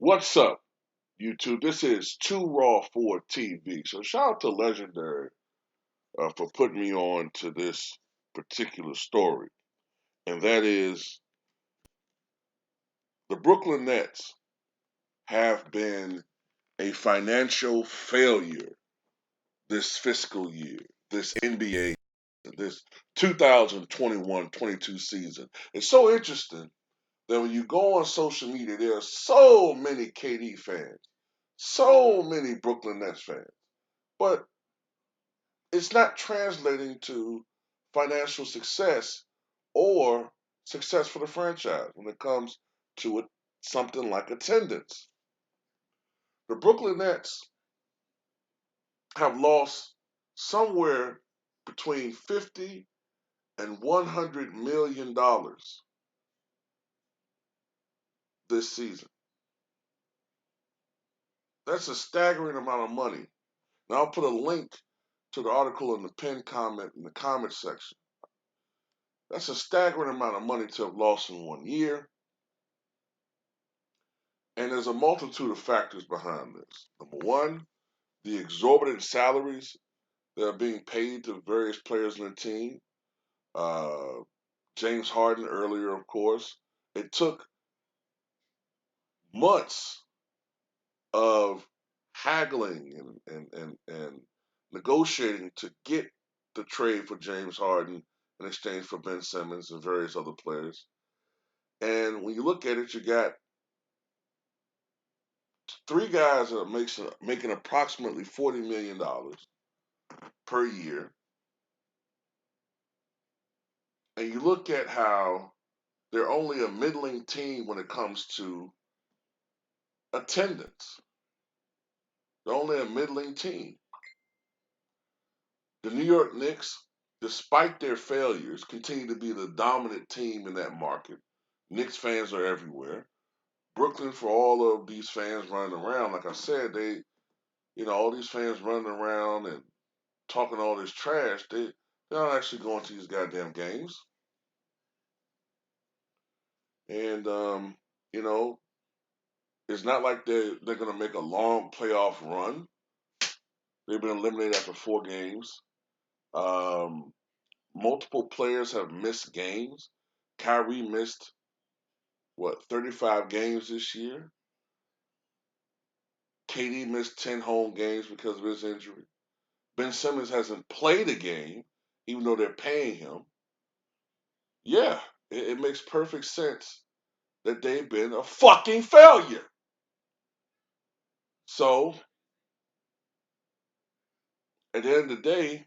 What's up, YouTube? This is Too Raw for TV. So shout out to Legendary for putting me on to this particular story, and that is the Brooklyn Nets have been a financial failure this fiscal year, this NBA, this 2021-22 season. It's so interesting that when you go on social media, there are so many KD fans, so many Brooklyn Nets fans, but it's not translating to financial success or success for the franchise when it comes to something like attendance. The Brooklyn Nets have lost somewhere between 50 and $100 million this season. That's a staggering amount of money. Now I'll put a link to the article in the pinned comment in the comment section. That's a staggering amount of money to have lost in 1 year. And there's a multitude of factors behind this. Number one, the exorbitant salaries that are being paid to various players in the team. Uh, James Harden earlier, of course. It took months of haggling and negotiating to get the trade for James Harden in exchange for Ben Simmons and various other players. And when you look at it, you got three guys that are making approximately $40 million per year. And you look at how they're only a middling team when it comes to attendance. They're only a middling team. The New York Knicks, despite their failures, continue to be the dominant team in that market. Knicks fans are everywhere. Brooklyn, for all of these fans running around, like I said, all these fans running around and talking all this trash, they're not actually going to these goddamn games. And, you know, it's not like they're going to make a long playoff run. They've been eliminated after 4 games. Um, Multiple players have missed games. Kyrie missed 35 games this year. KD missed 10 home games because of his injury. Ben Simmons hasn't played a game, even though they're paying him. Yeah, it makes perfect sense that they've been a fucking failure. So, at the end of the day,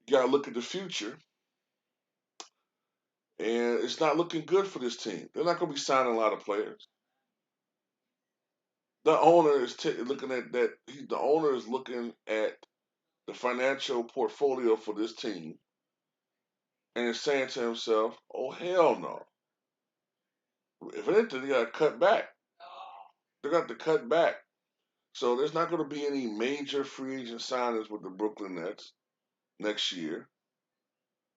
you got to look at the future, and it's not looking good for this team. They're not going to be signing a lot of players. The owner is looking at that. The owner is looking at the financial portfolio for this team and is saying to himself, "Oh hell no! If anything, they got to cut back. They got to cut back. So there's not going to be any major free agent signings with the Brooklyn Nets next year.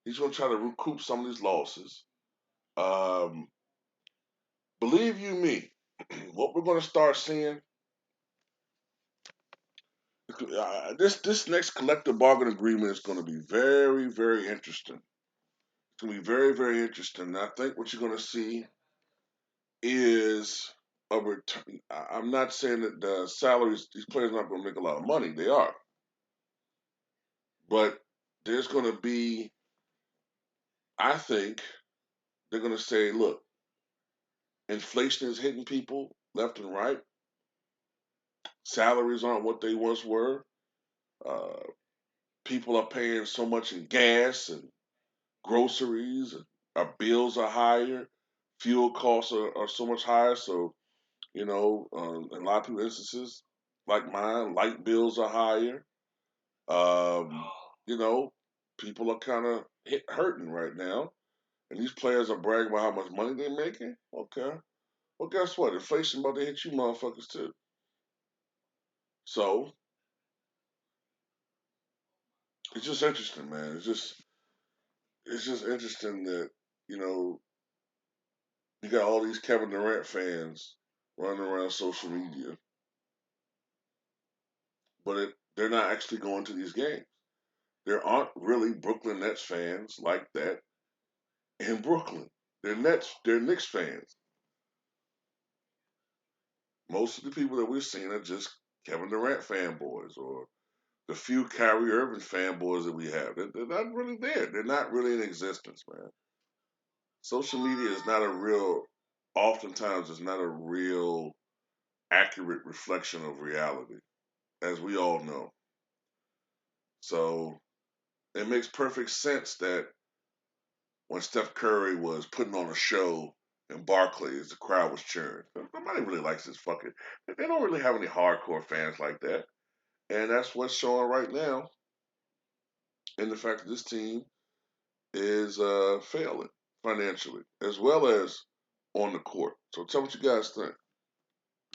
He's going to try to recoup some of these losses. Um, Believe you me, what we're going to start seeing this next collective bargain agreement is going to be very, very interesting. It's going to be very, very interesting. And I think what you're going to see is a return. I'm not saying that the salaries, these players are not going to make a lot of money. They are. But there's going to be, I think, they're going to say, look, inflation is hitting people left and right. Salaries aren't what they once were. Uh, People are paying so much in gas and groceries, and our bills are higher. Fuel costs are so much higher. So, in a lot of people's instances, like mine, light bills are higher. Um, you know, People are kind of hurting right now. And these players are bragging about how much money they're making. Okay. Well, guess what? Inflation about to hit you motherfuckers too. So it's just interesting, man. It's just interesting that you know You got all these Kevin Durant fans running around social media, but they're not actually going to these games. There aren't really Brooklyn Nets fans like that in Brooklyn. They're Knicks fans. Most of the people that we're seeing are just Kevin Durant fanboys or the few Kyrie Irving fanboys that we have. They're not really there. They're not really in existence, man. Social media is not a real, oftentimes, it's not a real accurate reflection of reality, as we all know. So it makes perfect sense that when Steph Curry was putting on a show in Barclays, the crowd was cheering. Nobody really likes this fucking. They don't really have any hardcore fans like that, and that's what's showing right now in the fact that this team is failing financially as well as on the court. So tell me what you guys think.